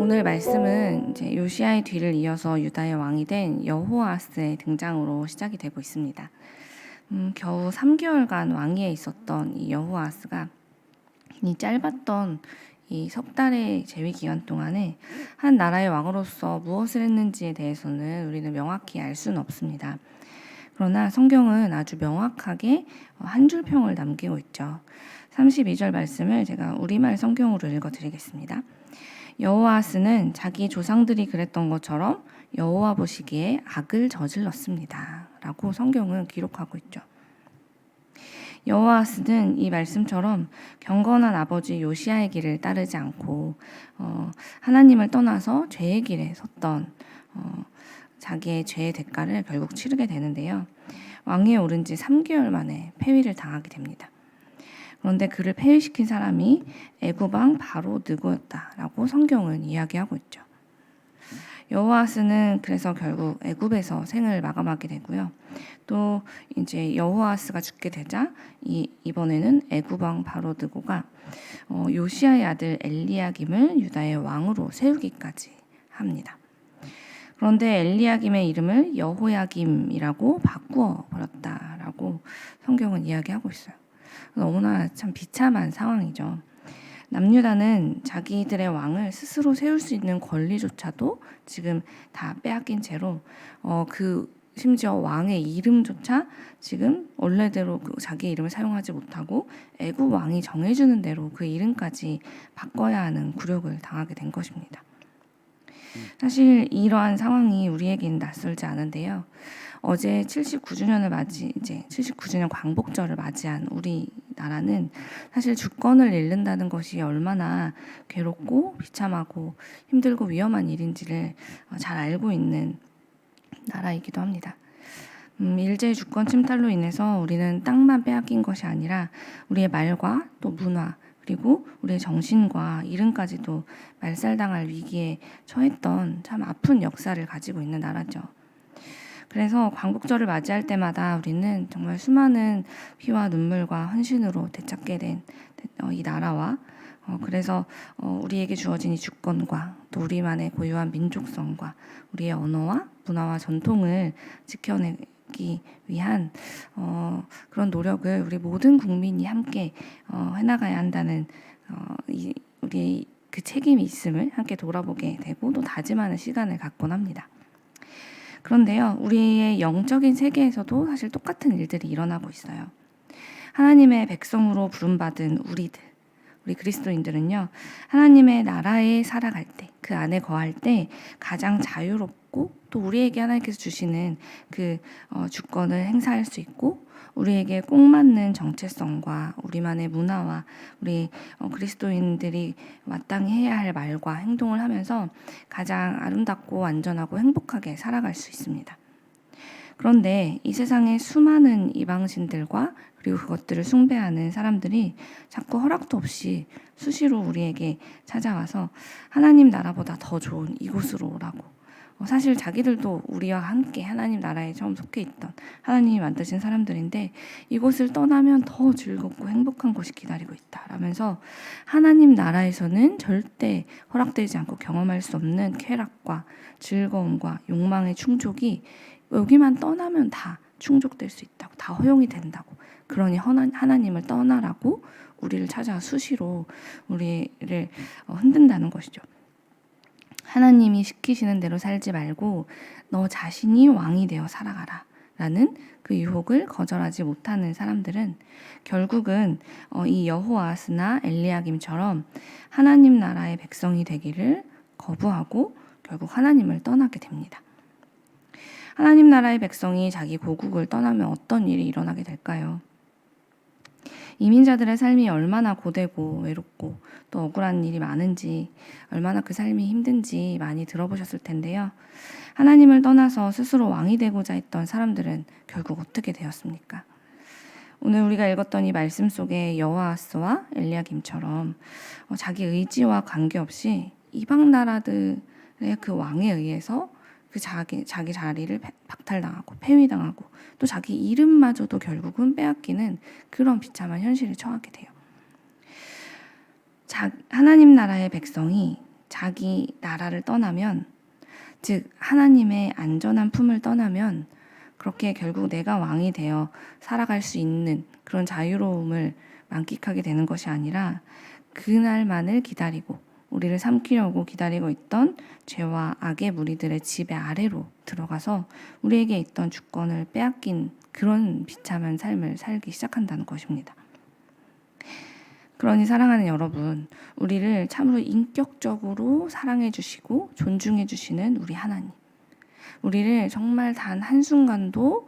오늘 말씀은 이제 요시야의 뒤를 이어서 유다의 왕이 된 여호아스의 등장으로 시작이 되고 있습니다. 겨우 3개월간 왕위에 있었던 이 여호아스가 이 짧았던 이 석 달의 재위 기간 동안에 한 나라의 왕으로서 무엇을 했는지에 대해서는 우리는 명확히 알 수는 없습니다. 그러나 성경은 아주 명확하게 한 줄 평을 남기고 있죠. 32절 말씀을 제가 우리말 성경으로 읽어드리겠습니다. 여호아스는 자기 조상들이 그랬던 것처럼 여호와 보시기에 악을 저질렀습니다. 라고 성경은 기록하고 있죠. 여호아스는 이 말씀처럼 경건한 아버지 요시야의 길을 따르지 않고 하나님을 떠나서 죄의 길에 섰던 자기의 죄의 대가를 결국 치르게 되는데요. 왕위에 오른 지 3개월 만에 폐위를 당하게 됩니다. 그런데 그를 폐위시킨 사람이 애굽왕 바로 느고였다라고 성경은 이야기하고 있죠. 여호아스는 그래서 결국 애굽에서 생을 마감하게 되고요. 또 이제 여호아스가 죽게 되자 이번에는 애굽왕 바로 느고가 요시야의 아들 엘리야김을 유다의 왕으로 세우기까지 합니다. 그런데 엘리야김의 이름을 여호야김이라고 바꾸어 버렸다라고 성경은 이야기하고 있어요. 너무나 참 비참한 상황이죠. 남유다는 자기들의 왕을 스스로 세울 수 있는 권리조차도 지금 다 빼앗긴 채로 심지어 왕의 이름조차 지금 원래대로 자기 이름을 사용하지 못하고 애굽 왕이 정해주는 대로 그 이름까지 바꿔야 하는 굴욕을 당하게 된 것입니다. 사실 이러한 상황이 우리에게는 낯설지 않은데요. 어제 79주년 광복절을 맞이한 우리나라는 사실 주권을 잃는다는 것이 얼마나 괴롭고 비참하고 힘들고 위험한 일인지를 잘 알고 있는 나라이기도 합니다. 일제의 주권 침탈로 인해서 우리는 땅만 빼앗긴 것이 아니라 우리의 말과 또 문화 그리고 우리의 정신과 이름까지도 말살당할 위기에 처했던 참 아픈 역사를 가지고 있는 나라죠. 그래서 광복절을 맞이할 때마다 우리는 정말 수많은 피와 눈물과 헌신으로 되찾게 된 이 나라와 그래서 우리에게 주어진 이 주권과 또 우리만의 고유한 민족성과 우리의 언어와 문화와 전통을 지켜내기 위한 그런 노력을 우리 모든 국민이 함께 해나가야 한다는 우리의 그 책임이 있음을 함께 돌아보게 되고 또 다짐하는 시간을 갖곤 합니다. 그런데요, 우리의 영적인 세계에서도 사실 똑같은 일들이 일어나고 있어요. 하나님의 백성으로 부름받은 우리 그리스도인들은요, 하나님의 나라에 살아갈 때, 그 안에 거할 때 가장 자유롭고 또 우리에게 하나님께서 주시는 그 주권을 행사할 수 있고 우리에게 꼭 맞는 정체성과 우리만의 문화와 우리 그리스도인들이 마땅히 해야 할 말과 행동을 하면서 가장 아름답고 안전하고 행복하게 살아갈 수 있습니다. 그런데 이 세상의 수많은 이방신들과 그리고 그것들을 숭배하는 사람들이 자꾸 허락도 없이 수시로 우리에게 찾아와서 하나님 나라보다 더 좋은 이곳으로 오라고 사실 자기들도 우리와 함께 하나님 나라에 처음 속해 있던 하나님이 만드신 사람들인데 이곳을 떠나면 더 즐겁고 행복한 곳이 기다리고 있다 라면서 하나님 나라에서는 절대 허락되지 않고 경험할 수 없는 쾌락과 즐거움과 욕망의 충족이 여기만 떠나면 다 충족될 수 있다고 다 허용이 된다고 그러니 하나님을 떠나라고 우리를 찾아 수시로 우리를 흔든다는 것이죠. 하나님이 시키시는 대로 살지 말고 너 자신이 왕이 되어 살아가라 라는 그 유혹을 거절하지 못하는 사람들은 결국은 이 여호아스나 엘리야김처럼 하나님 나라의 백성이 되기를 거부하고 결국 하나님을 떠나게 됩니다. 하나님 나라의 백성이 자기 고국을 떠나면 어떤 일이 일어나게 될까요? 이민자들의 삶이 얼마나 고되고 외롭고 또 억울한 일이 많은지 얼마나 그 삶이 힘든지 많이 들어보셨을 텐데요. 하나님을 떠나서 스스로 왕이 되고자 했던 사람들은 결국 어떻게 되었습니까? 오늘 우리가 읽었던 이 말씀 속에 여호아스와 엘리야김처럼 자기 의지와 관계없이 이방 나라들의 그 왕에 의해서 그 자기 자리를 박탈당하고 폐위당하고 또 자기 이름마저도 결국은 빼앗기는 그런 비참한 현실에 처하게 돼요. 하나님 나라의 백성이 자기 나라를 떠나면, 즉 하나님의 안전한 품을 떠나면 그렇게 결국 내가 왕이 되어 살아갈 수 있는 그런 자유로움을 만끽하게 되는 것이 아니라 그날만을 기다리고 우리를 삼키려고 기다리고 있던 죄와 악의 무리들의 지배 아래로 들어가서 우리에게 있던 주권을 빼앗긴 그런 비참한 삶을 살기 시작한다는 것입니다. 그러니 사랑하는 여러분, 우리를 참으로 인격적으로 사랑해 주시고 존중해 주시는 우리 하나님, 우리를 정말 단 한순간도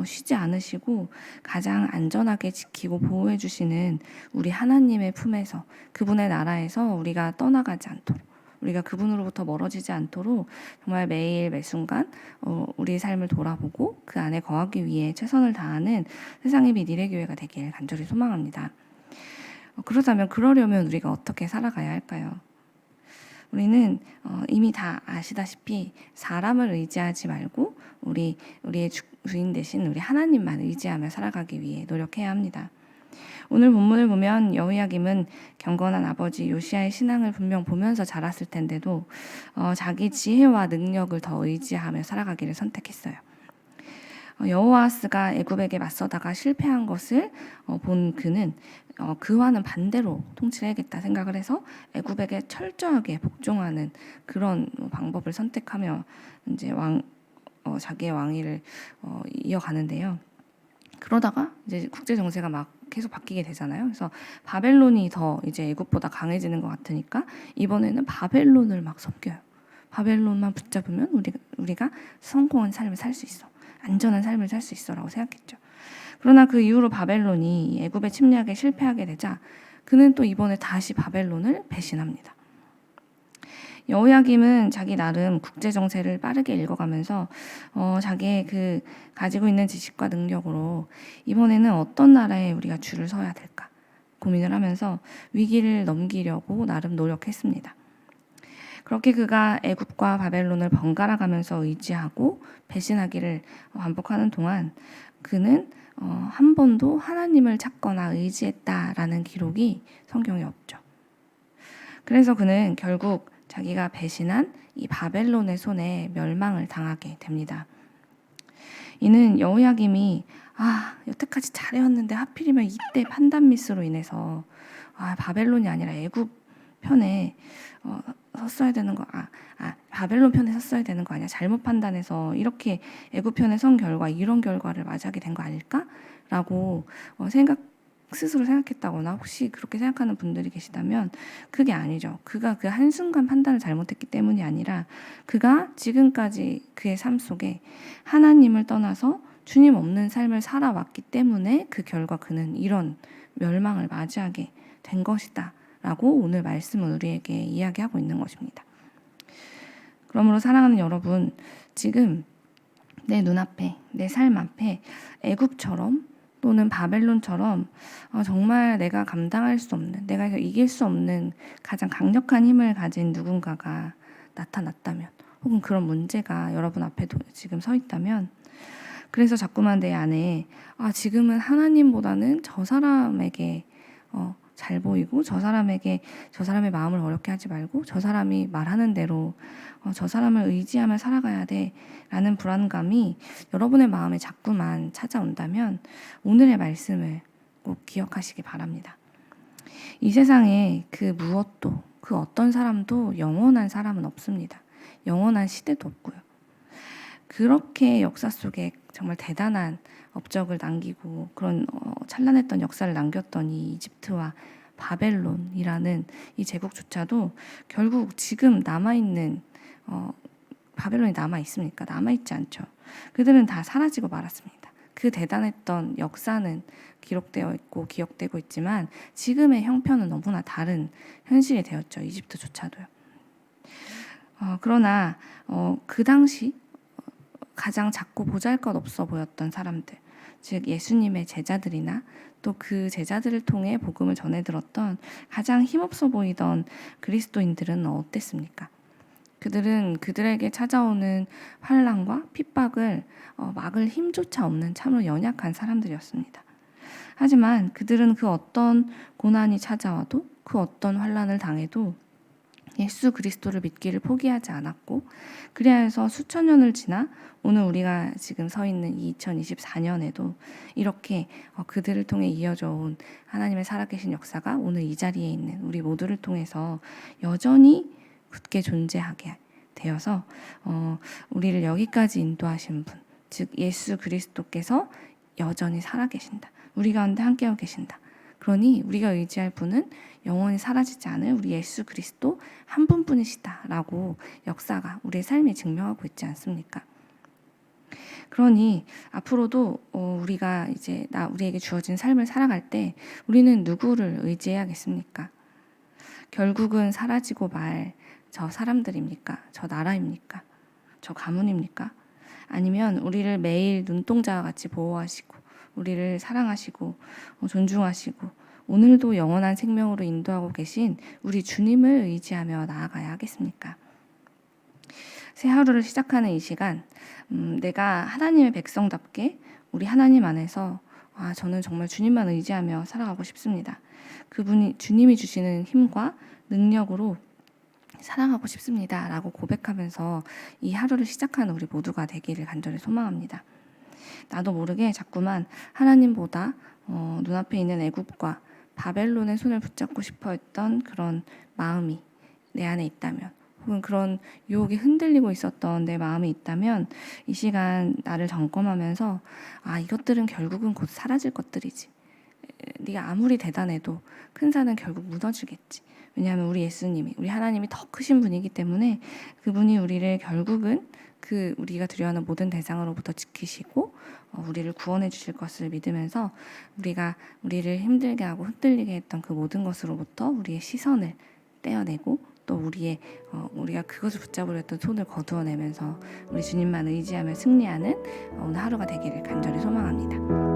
쉬지 않으시고 가장 안전하게 지키고 보호해 주시는 우리 하나님의 품에서, 그분의 나라에서 우리가 떠나가지 않도록, 우리가 그분으로부터 멀어지지 않도록 정말 매일 매순간 우리의 삶을 돌아보고 그 안에 거하기 위해 최선을 다하는 세상의 빛 미래교회가 되길 간절히 소망합니다. 그러려면 우리가 어떻게 살아가야 할까요? 우리는 이미 다 아시다시피 사람을 의지하지 말고 우리의 주인 대신 우리 하나님만 의지하며 살아가기 위해 노력해야 합니다. 오늘 본문을 보면 여호야김은 경건한 아버지 요시야의 신앙을 분명 보면서 자랐을 텐데도 자기 지혜와 능력을 더 의지하며 살아가기를 선택했어요. 여호아스가 애굽에게 맞서다가 실패한 것을 본 그는 그와는 반대로 통치를 해야겠다 생각을 해서 애굽에게 철저하게 복종하는 그런 방법을 선택하며 이제 자기의 왕위를 이어가는데요. 그러다가 이제 국제 정세가 막 계속 바뀌게 되잖아요. 그래서 바벨론이 더 이제 애굽보다 강해지는 것 같으니까 이번에는 바벨론을 막 섬겨요. 바벨론만 붙잡으면 우리가 성공한 삶을 살 수 있어. 안전한 삶을 살 수 있어라고 생각했죠. 그러나 그 이후로 바벨론이 애굽의 침략에 실패하게 되자 그는 또 이번에 다시 바벨론을 배신합니다. 여호야김은 자기 나름 국제 정세를 빠르게 읽어가면서 자기의 그 가지고 있는 지식과 능력으로 이번에는 어떤 나라에 우리가 줄을 서야 될까 고민을 하면서 위기를 넘기려고 나름 노력했습니다. 그렇게 그가 애굽과 바벨론을 번갈아 가면서 의지하고 배신하기를 반복하는 동안 그는 한 번도 하나님을 찾거나 의지했다라는 기록이 성경에 없죠. 그래서 그는 결국 자기가 배신한 이 바벨론의 손에 멸망을 당하게 됩니다. 이는 여호야김이 여태까지 잘해왔는데 하필이면 이때 판단 미스로 인해서 바벨론이 아니라 애굽 편에 섰어야 되는 거, 바벨론 편에 섰어야 되는 거 아니야? 잘못 판단해서 이렇게 애굽 편에 선 결과 이런 결과를 맞이하게 된 거 아닐까?라고 스스로 생각했다거나 혹시 그렇게 생각하는 분들이 계시다면 그게 아니죠. 그가 그 한순간 판단을 잘못했기 때문이 아니라 그가 지금까지 그의 삶 속에 하나님을 떠나서 주님 없는 삶을 살아왔기 때문에 그 결과 그는 이런 멸망을 맞이하게 된 것이다 라고 오늘 말씀은 우리에게 이야기하고 있는 것입니다. 그러므로 사랑하는 여러분, 지금 내 눈앞에, 내 삶 앞에 애굽처럼 또는 바벨론처럼 정말 내가 감당할 수 없는, 내가 이길 수 없는 가장 강력한 힘을 가진 누군가가 나타났다면, 혹은 그런 문제가 여러분 앞에도 지금 서 있다면, 그래서 자꾸만 내 안에 지금은 하나님보다는 저 사람에게 잘 보이고 저 사람의 마음을 어렵게 하지 말고 저 사람이 말하는 대로 저 사람을 의지하며 살아가야 돼라는 불안감이 여러분의 마음에 자꾸만 찾아온다면 오늘의 말씀을 꼭 기억하시기 바랍니다. 이 세상에 그 무엇도 그 어떤 사람도 영원한 사람은 없습니다. 영원한 시대도 없고요. 그렇게 역사 속에 정말 대단한 업적을 남기고 그런 찬란했던 역사를 남겼던 이 이집트와 바벨론이라는 이 제국조차도 결국 지금 남아있는 바벨론이 남아있습니까? 남아있지 않죠. 그들은 다 사라지고 말았습니다. 그 대단했던 역사는 기록되어 있고 기억되고 있지만 지금의 형편은 너무나 다른 현실이 되었죠. 이집트조차도요. 그러나 그 당시 가장 작고 보잘것없어 보였던 사람들, 즉 예수님의 제자들이나 또 그 제자들을 통해 복음을 전해 들었던 가장 힘없어 보이던 그리스도인들은 어땠습니까? 그들은 그들에게 찾아오는 환난과 핍박을 막을 힘조차 없는 참으로 연약한 사람들이었습니다. 하지만 그들은 그 어떤 고난이 찾아와도 그 어떤 환난을 당해도 예수 그리스도를 믿기를 포기하지 않았고, 그래야 해서 수천 년을 지나 오늘 우리가 지금 서 있는 2024년에도 이렇게 그들을 통해 이어져 온 하나님의 살아계신 역사가 오늘 이 자리에 있는 우리 모두를 통해서 여전히 굳게 존재하게 되어서 우리를 여기까지 인도하신 분, 즉 예수 그리스도께서 여전히 살아계신다. 우리 가운데 함께하고 계신다. 그러니 우리가 의지할 분은 영원히 사라지지 않을 우리 예수 그리스도 한 분뿐이시다라고 역사가 우리의 삶이 증명하고 있지 않습니까? 그러니 앞으로도 우리가 이제 우리에게 주어진 삶을 살아갈 때 우리는 누구를 의지해야겠습니까? 결국은 사라지고 말 저 사람들입니까? 저 나라입니까? 저 가문입니까? 아니면 우리를 매일 눈동자와 같이 보호하시고 우리를 사랑하시고 존중하시고 오늘도 영원한 생명으로 인도하고 계신 우리 주님을 의지하며 나아가야 하겠습니까? 새 하루를 시작하는 이 시간, 내가 하나님의 백성답게 우리 하나님 안에서 저는 정말 주님만 의지하며 살아가고 싶습니다. 주님이 주시는 힘과 능력으로 사랑하고 싶습니다 라고 고백하면서 이 하루를 시작하는 우리 모두가 되기를 간절히 소망합니다. 나도 모르게 자꾸만 하나님보다 눈앞에 있는 애굽과 바벨론의 손을 붙잡고 싶어 했던 그런 마음이 내 안에 있다면, 혹은 그런 유혹에 흔들리고 있었던 내 마음이 있다면 이 시간 나를 점검하면서 이것들은 결국은 곧 사라질 것들이지. 네가 아무리 대단해도 큰 산은 결국 무너지겠지. 왜냐하면 우리 예수님이, 우리 하나님이 더 크신 분이기 때문에 그분이 우리를 결국은 우리가 두려워하는 모든 대상으로부터 지키시고 우리를 구원해 주실 것을 믿으면서 우리가 우리를 힘들게 하고 흔들리게 했던 그 모든 것으로부터 우리의 시선을 떼어내고 또 우리가 그것을 붙잡으려 했던 손을 거두어내면서 우리 주님만 의지하며 승리하는 오늘 하루가 되기를 간절히 소망합니다.